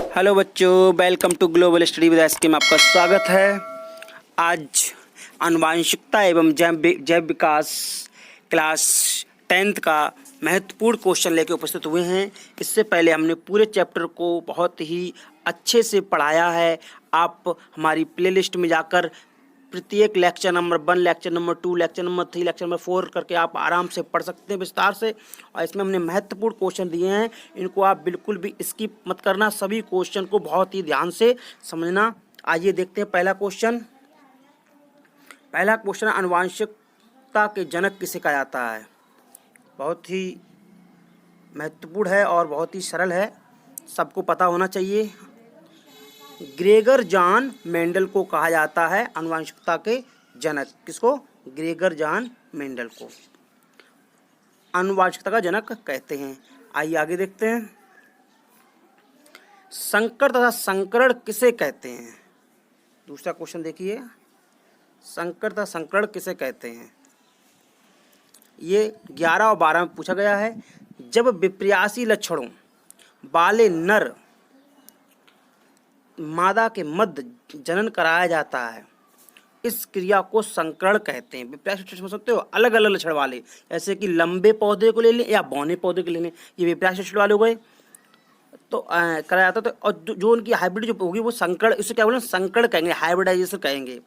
Hello बच्चों, welcome to global study with SK में आपका स्वागत है। आज आनुवांशिकता एवं जैव विकास क्लास 10th का महत्वपूर्ण क्वेश्चन लेकर उपस्थित हुए हैं। इससे पहले हमने पूरे चैप्टर को बहुत ही अच्छे से पढ़ाया है। आप हमारी प्लेलिस्ट में जाकर प्रत्येक lecture number 1, lecture number 2, lecture number 3, lecture number 4 करके आप आराम से पढ़ सकते हैं विस्तार से। और इसमें हमने महत्वपूर्ण क्वेश्चन दिए हैं, इनको आप बिल्कुल भी स्किप मत करना, सभी क्वेश्चन को बहुत ही ध्यान से समझना। आइए देखते हैं पहला क्वेश्चन। आनुवांशिकता के जनक किसे कहा जाता है। बहुत ही महत्वपूर्ण है और बहुत ही सरल है, सबको पता होना चाहिए। ग्रेगर जॉन मेंडल को कहा जाता है आनुवांशिकता के जनक। किसको? ग्रेगर जॉन मेंडल को आनुवांशिकता का जनक कहते हैं। आइए आगे देखते हैं। संकर तथा संकरण किसे कहते हैं। दूसरा क्वेश्चन देखिए, संकर तथा संकरण किसे कहते हैं। ये 11 और 12 में पूछा गया है। जब विपर्यासी लक्षणों वाले नर मादा के मध्य जनन कराया जाता है, इस क्रिया को संकरण कहते हैं। विपर्यासी लक्षण समझ सकते हो, अलग अलग लक्षण वाले, जैसे कि लंबे पौधे को ले लें या बौने पौधे को ले लें, ये विपर्यासी लक्षण वाले हो गए तो कराया जाता है। तो और जो उनकी हाइब्रिड जो होगी वो संकरण, इसे क्या बोलेंगे, संकरण कहेंगे, हाइब्रिडाइजेशन कहेंगे।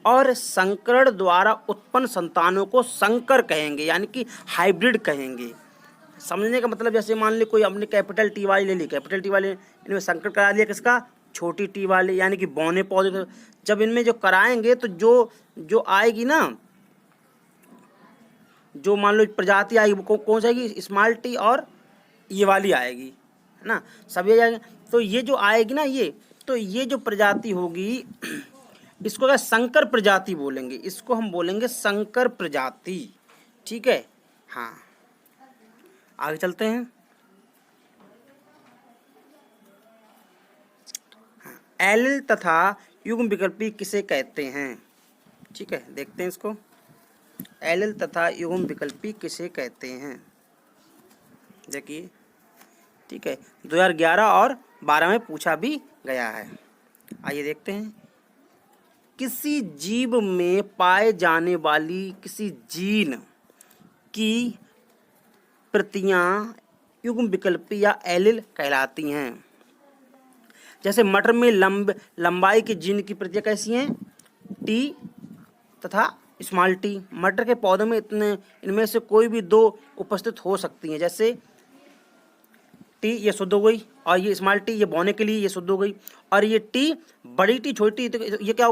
और संकरण द्वारा उत्पन्न संतानों को संकर कहेंगे, यानी कि हाइब्रिड कहेंगे। समझने का मतलब, जैसे मान ली कोई हमने कैपिटल टी वाली ले ली, कैपिटल टी वाले इनमें संकर करा दिया, किसका? छोटी टी वाले, यानी कि बौने पौधे। जब इनमें जो कराएंगे तो जो आएगी ना, जो मान लो प्रजाति आएगी वो कौन सी आएगी, स्मॉल टी और ये वाली आएगी, है ना, सब ये आएंगे। तो ये जो आएगी ना, ये जो प्रजाति होगी, इसको क्या संकर प्रजाति बोलेंगे, इसको हम बोलेंगे संकर प्रजाति। ठीक है, हाँ आगे चलते हैं। एलील तथा युग्म विकल्पी किसे कहते हैं। ठीक है, देखते हैं इसको। एलील तथा युग्म विकल्पी किसे कहते हैं, देखिए। ठीक है, 2011 और 12 में पूछा भी गया है। आइए देखते हैं। किसी जीव में पाए जाने वाली किसी जीन की प्रतियां युग्म विकल्पी या एलील कहलाती हैं। जैसे मटर में लंबाई के जीन की प्रतियां कैसी हैं, टी तथा स्मॉल टी। मटर के पौधे में इनमें से कोई भी दो उपस्थित हो सकती हैं। जैसे टी ये शुद्ध हो गई, और ये स्मॉल टी ये बोने के लिए ये शुद्ध हो गई, और ये टी बड़ी टी छोटी टी, तो ये क्या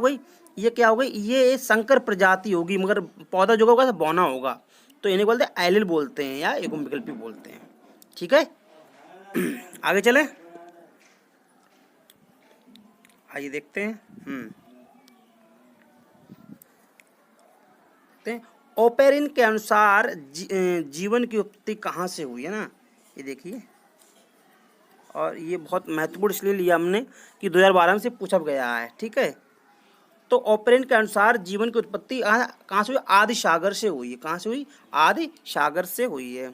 हो गई, ये संकर प्रजाति होगी, मगर पौधा जो होगा बौना होगा। तो इन्हें बोलते हैं एलील बोलते हैं या युग्म विकल्पी बोलते हैं। ठीक है, आगे चले, आइए देखते हैं। ओपेरिन के अनुसार जीवन की उत्पत्ति कहाँ से हुई है ना, ये देखिए। और ये बहुत महत्वपूर्ण इसलिए लिया हमने कि 2012 में से पूछा गया है। ठीक है, तो ओपेरिन के अनुसार जीवन की उत्पत्ति कहाँ से हुई, आदि सागर से हुई है। कहाँ से हुई, आदि सागर से हुई है।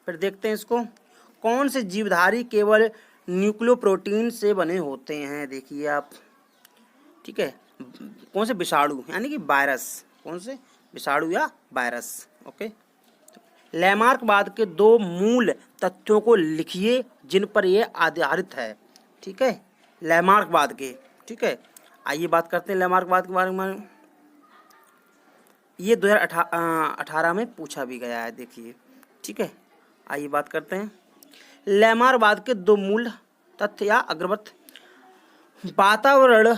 फिर देखते हैं इसको। कौन से जीवधारी केवल न्यूक्लियोप्रोटीन से बने होते हैं, देखिए आप। ठीक है, कौन से, विषाणु यानी कि वायरस, कौन से, विषाणु या वायरस। ओके, लैमार्कवाद के 2 मूल तथ्यों को लिखिए जिन पर यह आधारित है। ठीक है, लैमार्कवाद के। ठीक है, आइए बात करते हैं लैमार्कवाद के बारे में। ये 2018 में पूछा भी गया है, देखिए। ठीक है, आइए बात करते हैं। लैमार्कवाद के 2 मूल तथ्य या अग्रवत, वातावरण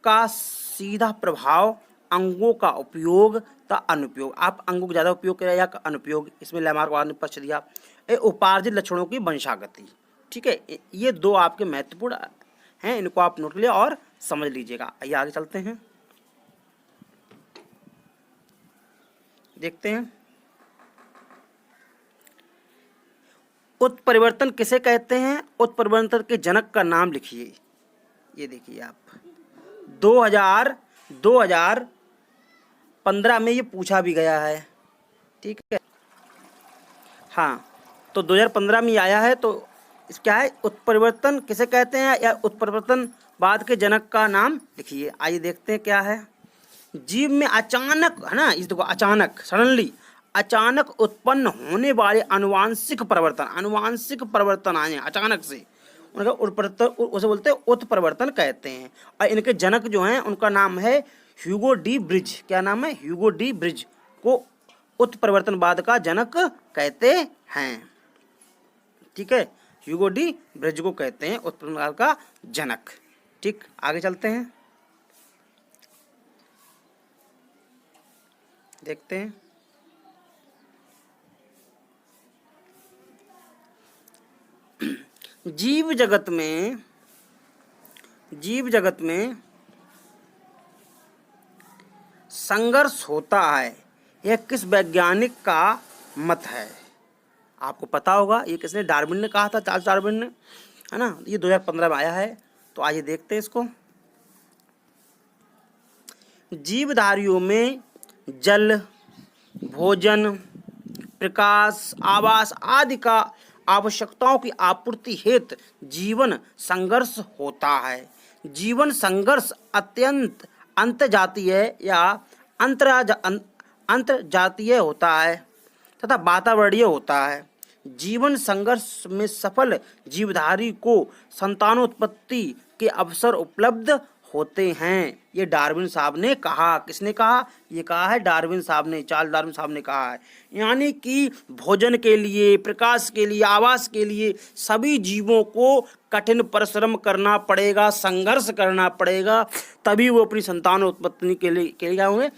का सीधा प्रभाव, अंगों का उपयोग तथा अनुपयोग। आप अंगों का ज़्यादा उपयोग करें या अनुपयोग, इसमें लैमार्कवाद ने पक्ष दिया। उपार्जित लक्षणों की वंशागति। ठीक है, ये 2 आपके महत्वपूर्ण हैं, इनको आप नोट लीजिए और समझ लीजिएगा। आइए आगे चलते हैं, देखते हैं। उत्परिवर्तन किसे कहते हैं, उत्परिवर्तन के जनक का नाम लिखिए। ये देखिए आप, 2015 में ये पूछा भी गया है। ठीक है, हाँ, तो 2015 में आया है, तो इस क्या है, उत्परिवर्तन किसे कहते हैं, या उत्परिवर्तनवाद के जनक का नाम लिखिए। आइए देखते हैं क्या है। जीव में अचानक, है ना, इस देखो अचानक, सडनली, अचानक उत्पन्न होने वाले अनुवांशिक परिवर्तन आए अचानक से, उनका उत्परिवर्तन, उसे बोलते हैं उत्परिवर्तन कहते हैं। और इनके जनक जो हैं उनका नाम है ह्यूगो डी ब्रिज। क्या नाम है? ह्यूगो डी ब्रिज को उत्परिवर्तनवाद का जनक कहते हैं। ठीक है, ह्यूगो डी ब्रिज को कहते हैं उत्परिवर्तनवाद का जनक। ठीक, आगे चलते हैं, देखते हैं। जीव जगत में संघर्ष होता है, यह किस वैज्ञानिक का मत है? आपको पता होगा, ये किसने, डार्विन ने कहा था, चार्ल्स डार्विन ने, है ना। ये 2015 में आया है। तो आइए देखते हैं इसको। जीवधारियों में जल, भोजन, प्रकाश, आवास आदि का आवश्यकताओं की आपूर्ति हेतु जीवन संघर्ष होता है। जीवन संघर्ष अत्यंत अंतर्जातीय या अंतर्जातीय होता है तथा वातावरणीय होता है। जीवन संघर्ष में सफल जीवधारी को संतानोत्पत्ति के अवसर उपलब्ध होते हैं। ये डार्विन साहब ने कहा। किसने कहा? ये कहा है डार्विन साहब ने, चार्ल्स डार्विन साहब ने कहा है। यानी कि भोजन के लिए, प्रकाश के लिए, आवास के लिए सभी जीवों को कठिन परिश्रम करना पड़ेगा, संघर्ष करना पड़ेगा, तभी वो अपनी संतानोत्पत्ति के लिए क्या होंगे,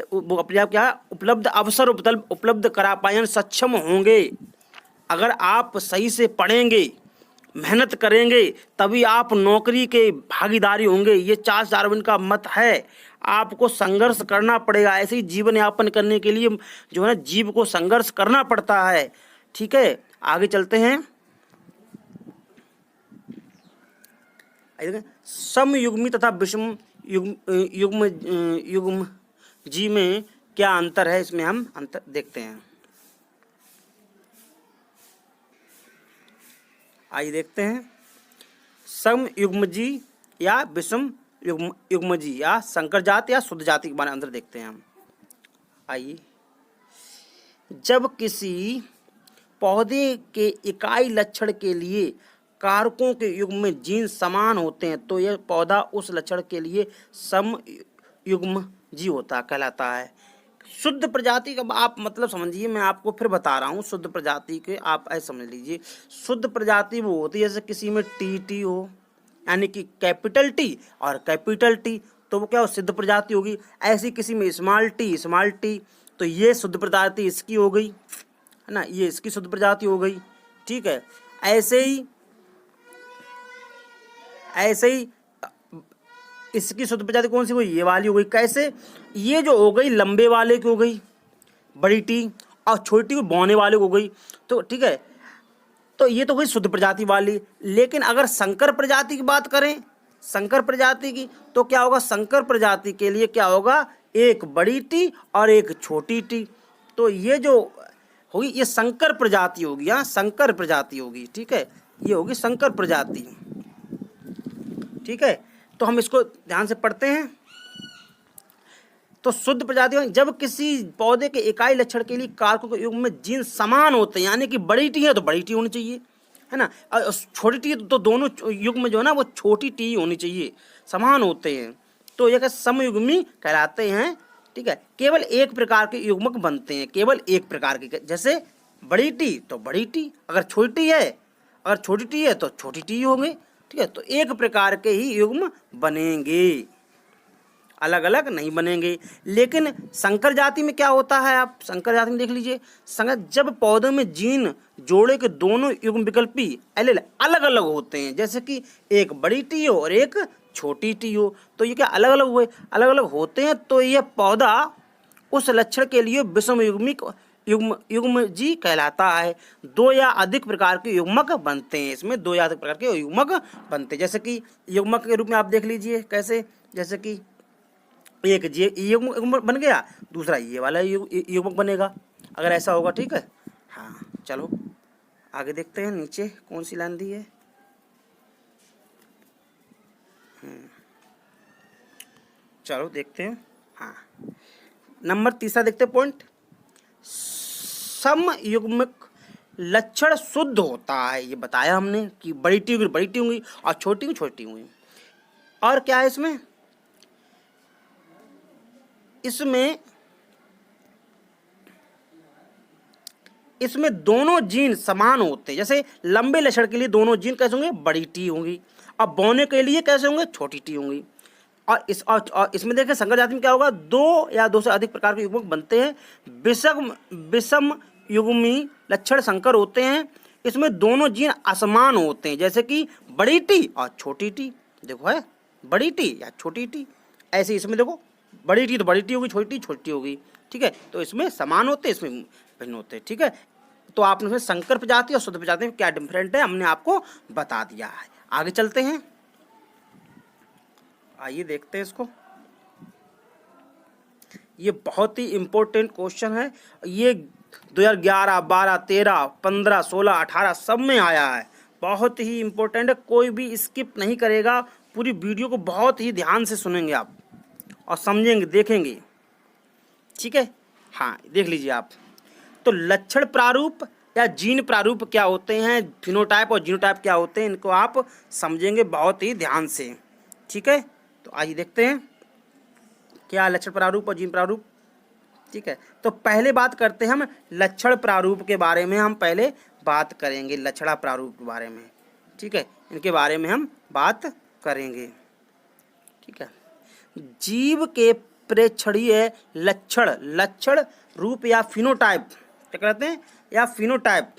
वो अपने आप क्या उपलब्ध अवसर उपलब्ध करा पाएंगे, सक्षम होंगे। अगर आप सही से पढ़ेंगे, मेहनत करेंगे, तभी आप नौकरी के भागीदारी होंगे। ये चार्ल्स डार्विन का मत है। आपको संघर्ष करना पड़ेगा। ऐसे ही जीवन यापन करने के लिए जो है जीव को संघर्ष करना पड़ता है। ठीक है, आगे चलते हैं। समयुग्मी तथा विषम युग्म जी में क्या अंतर है, इसमें हम अंतर देखते हैं। आइए देखते हैं। समयुग्मजी या विषम युग्मजी या संकर जाति या शुद्ध जाति के बारे में अंतर देखते हैं हम। आइए, जब किसी पौधे के इकाई लक्षण के लिए कारकों के युग्म में जीन समान होते हैं तो यह पौधा उस लक्षण के लिए समयुग्मजी होता कहलाता है। शुद्ध प्रजाति का आप मतलब समझिए, मैं आपको फिर बता रहा हूँ। शुद्ध प्रजाति के आप ऐसे समझ लीजिए, शुद्ध प्रजाति वो होती है जैसे किसी में टी हो, यानी कि कैपिटल टी और कैपिटल टी, तो वो क्या हो, सिद्ध प्रजाति होगी। ऐसी किसी में स्मॉल टी, तो ये शुद्ध प्रजाति इसकी हो गई, है ना, ये इसकी शुद्ध प्रजाति हो गई। ठीक है, ऐसे ही इसकी शुद्ध प्रजाति कौन सी हुई, ये वाली हो गई। कैसे? ये जो हो गई लंबे वाले की हो गई बड़ी टी, और छोटी को बौने वाले को हो गई। तो ठीक है, तो ये तो हुई शुद्ध प्रजाति वाली। लेकिन अगर संकर प्रजाति की बात करें, संकर प्रजाति की, तो क्या होगा, संकर प्रजाति के लिए क्या होगा, एक बड़ी टी और एक छोटी टी। तो ये जो होगी ये संकर प्रजाति होगी। हाँ, संकर प्रजाति होगी। ठीक है, ये होगी संकर प्रजाति। ठीक है, तो हम इसको ध्यान से पढ़ते हैं। तो शुद्ध प्रजाति, जब किसी पौधे के इकाई लक्षण के लिए कारकों के युग्म में जीन समान होते हैं, यानी कि बड़ी टी है तो बड़ी टी होनी चाहिए, है ना, और छोटी टी तो दोनों युग्म में जो है ना वो छोटी टी होनी चाहिए, समान होते हैं, तो यह समयुग्मी कहलाते हैं। ठीक है, केवल एक प्रकार के युग्मक बनते हैं, केवल एक प्रकार के, जैसे बड़ी टी तो बड़ी टी, अगर छोटी है तो छोटी टी होंगे। ठीक है, तो एक प्रकार के ही युग्म बनेंगे, अलग अलग नहीं बनेंगे। लेकिन संकर जाति में क्या होता है, आप संकर जाति में देख लीजिए, जब पौधे में जीन जोड़े के दोनों युग्म विकल्पी एलील अलग अलग होते हैं, जैसे कि एक बड़ी टी हो और एक छोटी टी हो, तो ये क्या अलग अलग हुए, अलग अलग होते हैं, तो यह पौधा उस लक्षण के लिए विषम युग्मजी कहलाता है। दो या अधिक प्रकार के युग्मक बनते हैं, इसमें दो या अधिक प्रकार के युग्मक बनते हैं। जैसे कि युग्मक के रूप में आप देख लीजिए कैसे, जैसे कि एक ये युग्मक बन गया, दूसरा ये वाला युग्मक बनेगा, अगर ऐसा होगा। ठीक है, हाँ चलो आगे देखते हैं नीचे कौन सी लाइन दी है। चलो देखते हैं। हाँ, नंबर तीसरा देखते हैं पॉइंट। समयुग्मक लक्षण शुद्ध होता है, ये बताया हमने कि बड़ी टी होगी बड़ी टी होंगी और छोटी की छोटी होंगी। और क्या है इसमें, इसमें दोनों जीन समान होते हैं। जैसे लंबे लक्षण के लिए दोनों जीन कैसे होंगे, बड़ी टी होंगी, और बौने के लिए कैसे होंगे, छोटी टी होंगी। और इसमें देखें संकर जाति में क्या होगा, दो या दो से अधिक प्रकार के युग्मक बनते हैं। विषम युग्मी लक्षण संकर होते हैं। इसमें दोनों जीन असमान होते हैं, जैसे कि बड़ी टी और छोटी टी। देखो है बड़ी टी या छोटी टी, ऐसे इसमें देखो बड़ी टी तो बड़ी टी होगी, छोटी टी छोटी होगी। ठीक है, तो इसमें समान होते हैं, इसमें भिन्न होते हैं। ठीक है, तो आपने इसमें संकर प्रजाति और शुद्ध प्रजाति में क्या डिफरेंट है हमने आपको बता दिया है। आगे चलते हैं, आइए देखते हैं इसको। ये बहुत ही इंपॉर्टेंट क्वेश्चन है। ये 2011, 12, 13, 15, 16, 18 सब में आया है। बहुत ही इंपॉर्टेंट है, कोई भी स्किप नहीं करेगा। पूरी वीडियो को बहुत ही ध्यान से सुनेंगे आप और समझेंगे, देखेंगे। ठीक है, हाँ देख लीजिए आप। तो लक्षण प्रारूप या जीन प्रारूप क्या होते हैं, फिनोटाइप और जीनोटाइप क्या होते हैं, इनको आप समझेंगे बहुत ही ध्यान से। ठीक है, तो आइए देखते हैं क्या लक्षण प्रारूप और जीन प्रारूप। ठीक है, तो पहले बात करते हैं हम लक्षण प्रारूप के बारे में। हम पहले बात करेंगे लक्षणा प्रारूप के बारे में। ठीक है, इनके बारे में हम बात करेंगे। ठीक है, जीव के प्रेक्षणीय लक्षण रूप या फिनोटाइप क्या कहते हैं, या फिनोटाइप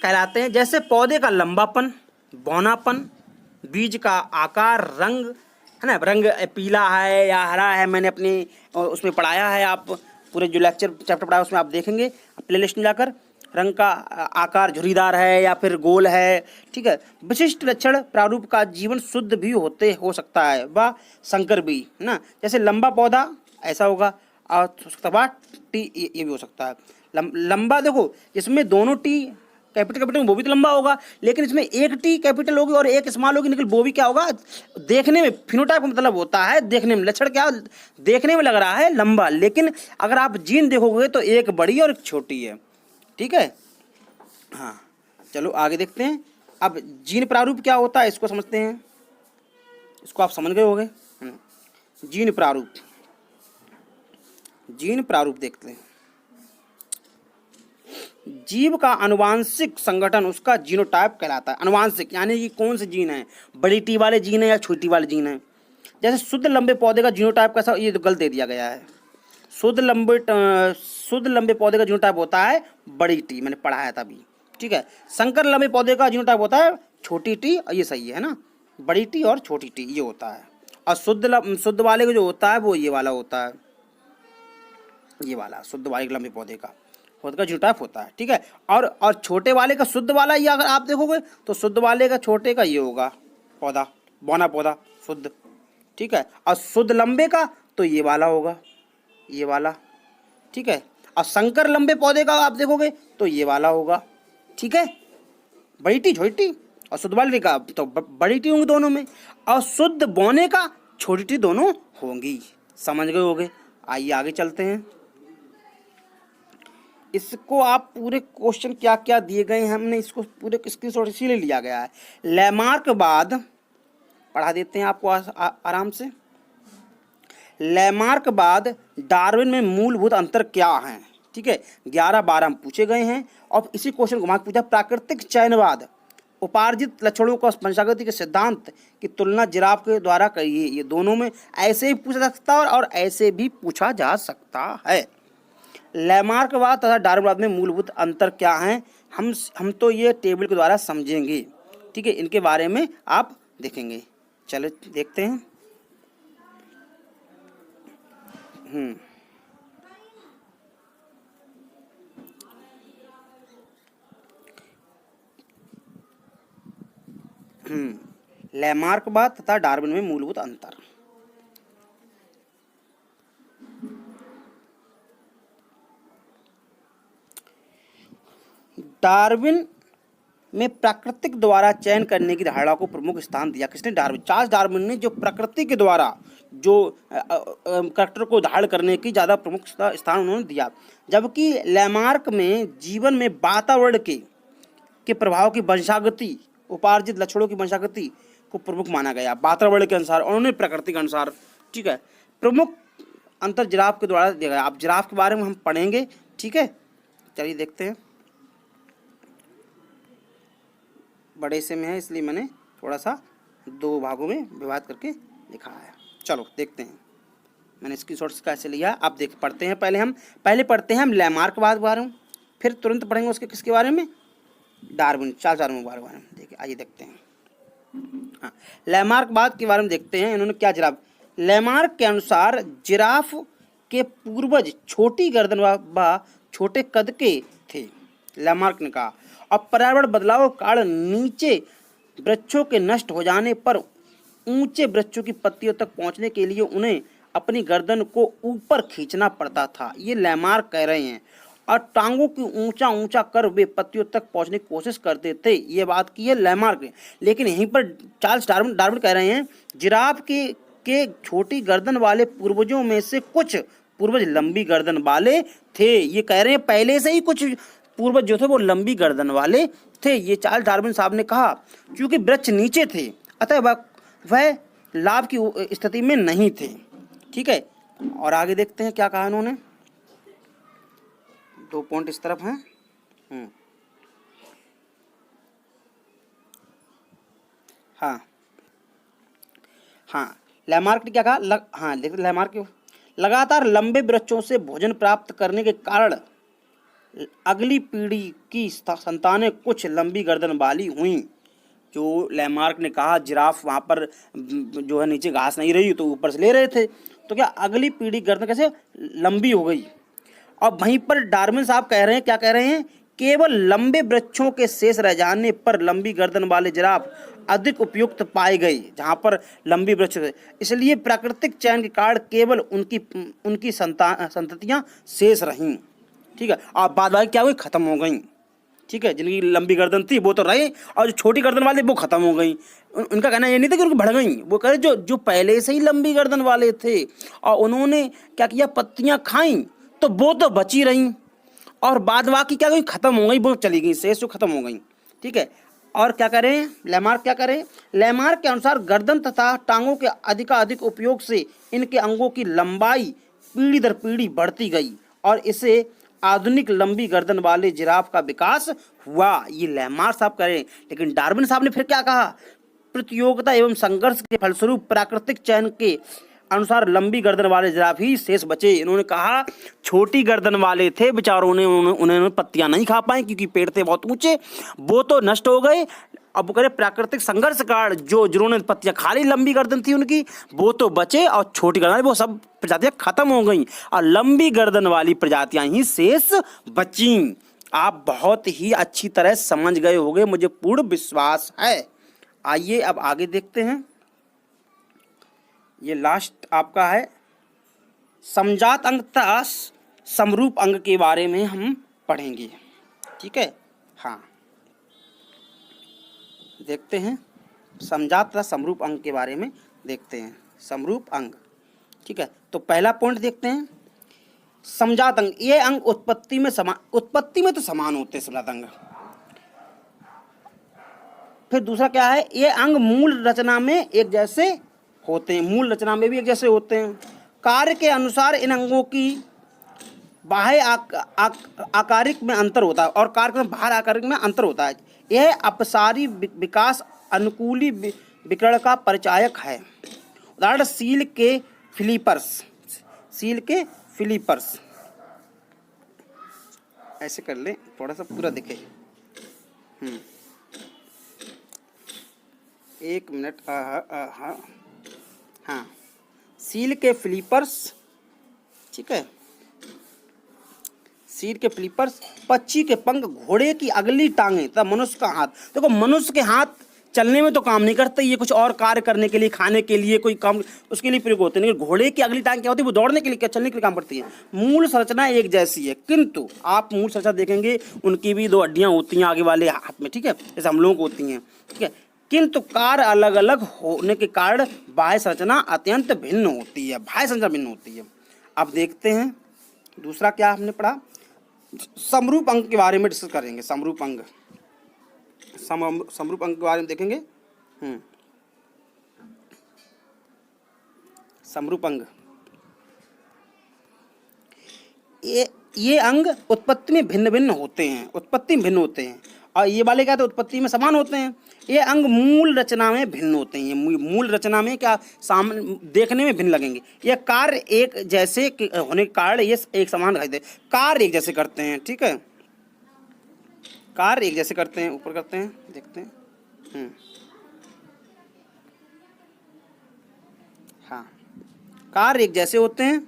कहलाते हैं। जैसे पौधे का लंबापन, बौनापन, बीज का आकार, रंग है ना, रंग पीला है या हरा है, मैंने अपनी उसमें पढ़ाया है। आप पूरे जो चैप्टर पढ़ाया उसमें आप देखेंगे प्लेलिस्ट में जाकर। रंग का आकार झुर्रीदार है या फिर गोल है। ठीक है, विशिष्ट लक्षण प्रारूप का जीवन शुद्ध भी हो सकता है व संकर भी, है ना। जैसे लंबा पौधा ऐसा होगा और टी ये भी हो सकता है। लंबा देखो, इसमें दोनों टी कैपिटल वो भी तो लंबा होगा, लेकिन इसमें एक टी कैपिटल होगी और एक स्मॉल होगी, लेकिन वो भी क्या होगा, देखने में फिनोटाइप का मतलब होता है देखने में। लक्षण क्या देखने में लग रहा है लंबा, लेकिन अगर आप जीन देखोगे तो एक बड़ी और एक छोटी है। ठीक है, हाँ चलो आगे देखते हैं। अब जीन प्रारूप क्या होता है इसको समझते हैं। इसको आप समझ गए होंगे। जीन प्रारूप देखते हैं। जीव का अनुवांशिक संगठन उसका जीनोटाइप कहलाता है। अनुवांशिक यानी कि कौन से जीन है, बड़ी टी वाले जीन है या छोटी वाले जीन है। जैसे शुद्ध लंबे पौधे का जीनोटाइप कैसा, ये तो गलत दे दिया गया है। शुद्ध लंबे पौधे का जीनोटाइप होता है बड़ी टी, मैंने पढ़ाया था अभी। ठीक है, संकर लंबे पौधे का जीनोटाइप होता है छोटी टी, ये सही है ना, बड़ी टी और छोटी टी ये होता है। और शुद्ध वाले का जो होता है वो ये वाला होता है, ये वाला शुद्ध वाले लंबे पौधे का जीनोटाइप होता है। ठीक है, और छोटे वाले का शुद्ध वाला, ये अगर आप देखोगे तो शुद्ध वाले का छोटे का ये होगा पौधा, बौना पौधा शुद्ध। ठीक है, और शुद्ध लंबे का तो ये वाला होगा, ये वाला। ठीक है, और संकर लंबे पौधे का आप देखोगे तो ये वाला होगा। ठीक है, बड़ी टी छोटी टी, और शुद्ध वाले का तो बड़ी टी होंगी दोनों में, और शुद्ध बौने का छोटी टी दोनों होंगी। समझ गए होंगे। आइए आगे चलते हैं। इसको आप पूरे क्वेश्चन क्या क्या दिए गए हैं, हमने इसको पूरे स्क्रीनशॉट इसीलिए लिया गया है। लैमार्क बाद पढ़ा देते हैं आपको आराम से। लैमार्क बाद डार्विन में मूलभूत अंतर क्या हैं। ठीक है, 11-12 पूछे गए हैं। और इसी क्वेश्चन को पूछा प्राकृतिक चयनवाद उपार्जित लक्षणों का वंशागति के सिद्धांत की तुलना जिराफ के द्वारा करिए। ये दोनों में ऐसे ही पूछा जा सकता है और ऐसे भी पूछा जा सकता है। लैमार्कवाद तथा डार्विनवाद में मूलभूत अंतर क्या हैं, हम तो ये टेबल के द्वारा समझेंगे। ठीक है, इनके बारे में आप देखेंगे। चलो देखते हैं। लैमार्कवाद तथा डार्विन में मूलभूत अंतर। डार्विन में प्राकृतिक द्वारा चयन करने की धारणा को प्रमुख स्थान दिया। किसने? डार्विन। चार्ल्स डार्विन ने जो प्रकृति के द्वारा जो करैक्टर को धारण करने की ज़्यादा प्रमुख स्थान उन्होंने दिया, जबकि लैमार्क में जीवन में वातावरण के प्रभाव की वंशागति, उपार्जित लक्षणों की वंशागति को प्रमुख माना गया। वातावरण के अनुसार, उन्होंने प्रकृति के अनुसार। ठीक है, प्रमुख अंतर जिराफ के द्वारा दिया गया। अब जिराफ के बारे में हम पढ़ेंगे। ठीक है, चलिए देखते हैं। बड़े से में है इसलिए मैंने थोड़ा सा दो भागों में विभाजित करके लिखा है। चलो देखते हैं मैंने स्क्रीनशॉट्स कैसे लिया। आप देख पढ़ते हैं। पहले पढ़ते हैं हम लैमार्क के बारे में, फिर तुरंत पढ़ेंगे उसके किसके बारे में? डार्विन, चार्ल्स डार्विन के बारे में। देखिए आइए देखते हैं। हाँ, लैमार्क बाद के बारे में देखते हैं। इन्होंने क्या जिराफ, लैमार्क के अनुसार जिराफ के पूर्वज छोटी गर्दन व छोटे कद के थे। लैमार्क ने कहा, और पर्यावरण बदलाव के कारण नीचे वृक्षों के नष्ट हो जाने पर ऊंचे वृक्षों की पत्तियों तक पहुंचने के लिए उन्हें अपनी गर्दन को ऊपर खींचना पड़ता था। ये लैमार्क कह रहे हैं। और टांगों की ऊंचा ऊंचा कर वे पत्तियों तक पहुंचने की कोशिश करते थे। ये बात की है लैमार्क ने। लेकिन यहीं पर चार्ल्स डार्विन कह रहे हैं जिराफ के छोटी गर्दन वाले पूर्वजों में से कुछ पूर्वज लंबी गर्दन वाले थे। ये कह रहे हैं पहले से ही कुछ पूर्वज जो थे वो लंबी गर्दन वाले थे। ये चार्ल्स डार्विन साहब ने कहा। क्योंकि वृक्ष नीचे थे अतः वह लाभ की स्थिति में नहीं थे। ठीक है, और आगे देखते हैं क्या कहा इन्होंने। 2 पॉइंट इस तरफ हैं। हाँ, लैमार्क ने क्या कहा? लैमार्क लगातार लंबे वृक्षों से भोजन प्राप्त करने के कारण अगली पीढ़ी की संतानें कुछ लंबी गर्दन वाली हुई। जो लैमार्क ने कहा जिराफ वहाँ पर जो है नीचे घास नहीं रही तो ऊपर से ले रहे थे, तो क्या अगली पीढ़ी गर्दन कैसे लंबी हो गई। और वहीं पर डार्विन साहब कह रहे हैं, क्या कह रहे हैं? केवल लंबे वृक्षों के शेष रह जाने पर लंबी गर्दन वाले जिराफ अधिक उपयुक्त पाए गए, जहाँ पर लंबी वृक्ष, इसलिए प्राकृतिक चयन के कारण केवल उनकी संततियाँ शेष रहीं। ठीक है, और बाद बाकी क्या हुई? खत्म हो गई। ठीक है, जिनकी लंबी गर्दन थी वो तो रहे, और जो छोटी गर्दन वाले वो खत्म हो गई। उनका कहना ये नहीं था कि उनको बढ़ गई, वो कह रहे जो पहले से ही लंबी गर्दन वाले थे और उन्होंने क्या किया, पत्तियां खाई तो वो तो बची रहीं, और बाद बाकी क्या गई? खत्म हो गई, वो चली गई, शेष जो खत्म हो गई। ठीक है, और क्या करें? लैमार्क क्या करें? लैमार्क के अनुसार गर्दन तथा टांगों के अधिकाधिक उपयोग से इनके अंगों की लंबाई पीढ़ी दर पीढ़ी बढ़ती गई और इसे आधुनिक लंबी गर्दन वाले जिराफ का विकास हुआ। ये लैमार्क साहब करें। लेकिन डार्विन साहब ने फिर क्या कहा? प्रतियोगिता एवं संघर्ष के फलस्वरूप प्राकृतिक चयन के अनुसार लंबी गर्दन वाले जिराफ ही शेष बचे। इन्होंने कहा छोटी गर्दन वाले थे बेचारों ने, उन्होंने पत्तियां नहीं खा पाए क्योंकि पेड़ थे बहुत ऊंचे, वो तो नष्ट हो गए। अब करे प्राकृतिक संघर्ष कारण जिन्होंने पत्तियां खा ली, लंबी गर्दन थी उनकी, वो तो बचे, और छोटी गर्दन वो सब प्रजातियां खत्म हो गई और लंबी गर्दन वाली प्रजातियां ही शेष बची। आप बहुत ही अच्छी तरह समझ गए होंगे, मुझे पूर्ण विश्वास है। आइए अब आगे देखते हैं। ये लास्ट आपका है समजात अंग तथा समरूप अंग के बारे में हम पढ़ेंगे। ठीक है, हाँ देखते हैं समजात तथा समरूप अंग के बारे में देखते हैं। समरूप अंग, ठीक है, तो पहला पॉइंट देखते हैं समजात अंग। ये अंग उत्पत्ति में तो समान होते हैं समजात अंग। फिर दूसरा क्या है? ये अंग मूल रचना में एक जैसे होते हैं, मूल रचना में भी एक जैसे होते हैं। कार्य के अनुसार इन अंगों की बाह्य आकारिक में अंतर होता है और कार्य में बाहर आकारिक में अंतर होता है। यह अपसारी विकास अनुकूली विकर्ण का परिचायक है। उदाहरण सील के फिलीपर्स ऐसे कर ले, थोड़ा सा पूरा दिखे। 1 मिनट। हाँ, सील के फिलीपर्स, ठीक है, सील के फिलीपर्स, पक्षी के पंख, घोड़े की अगली टांगें तथा मनुष्य का हाथ। देखो मनुष्य के हाथ चलने में तो काम नहीं करते, ये कुछ और कार्य करने के लिए, खाने के लिए, कोई काम उसके लिए प्रयोग होते हैं। लेकिन घोड़े की अगली टांग क्या होती है, वो दौड़ने के लिए, क्या चलने के लिए काम करती है। मूल संरचना एक जैसी है, किंतु आप मूल संरचना देखेंगे उनकी भी 2 हड्डियां होती हैं आगे वाले हाथ में, ठीक है, जैसे हम लोगों को होती हैं, ठीक है, किंतु कार्य अलग अलग होने के कारण बाह्य संरचना अत्यंत भिन्न होती है, बाह्य संरचना भिन्न होती है। अब देखते हैं दूसरा क्या हमने पढ़ा, समरूप अंग के बारे में डिस्कस करेंगे। समरूप अंग, समरूप अंग के बारे में देखेंगे। समरूप अंग, ये अंग उत्पत्ति में भिन्न भिन्न होते हैं, उत्पत्ति में भिन्न होते हैं, और ये वाले क्या, तो उत्पत्ति में समान होते हैं। ये अंग मूल रचना में भिन्न होते हैं, मूल रचना में क्या देखने में भिन्न लगेंगे। ये कार्य एक जैसे होने के कारण ये एक समान दिखाई दे, कार्य एक जैसे करते हैं, ठीक है, कार्य एक जैसे करते हैं। ऊपर करते हैं, देखते हैं। हाँ, कार्य एक जैसे होते हैं।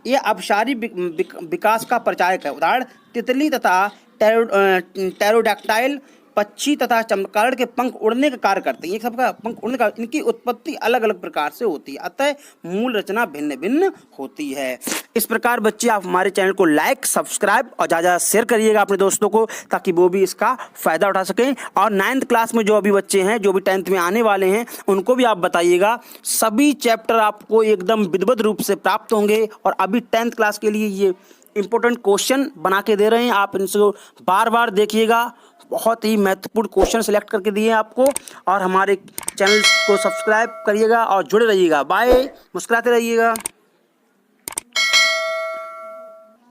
ये अपसारी विकास का परिचायक है। उदाहरण तितली तथा टेरोडैक्टाइल पक्षी तथा चमगादड़ के पंख उड़ने का कार्य करते हैं। ये सबका पंख उड़ने का, इनकी उत्पत्ति अलग अलग प्रकार से होती है, अतः मूल रचना भिन्न भिन्न होती है। इस प्रकार बच्चे आप हमारे चैनल को लाइक, सब्सक्राइब और ज़्यादा शेयर करिएगा अपने दोस्तों को, ताकि वो भी इसका फ़ायदा उठा सकें। और 9th क्लास में जो अभी बच्चे हैं, जो भी 10th में आने वाले हैं, उनको भी आप बताइएगा। सभी चैप्टर आपको एकदम विधिवत रूप से प्राप्त होंगे, और अभी 10th क्लास के लिए ये इम्पोर्टेंट क्वेश्चन बना के दे रहे हैं, आप इनसे बार बार देखिएगा। बहुत ही महत्वपूर्ण क्वेश्चन सिलेक्ट करके दिए हैं आपको, और हमारे चैनल को सब्सक्राइब करिएगा और जुड़े रहिएगा। बाय, मुस्कुराते रहिएगा।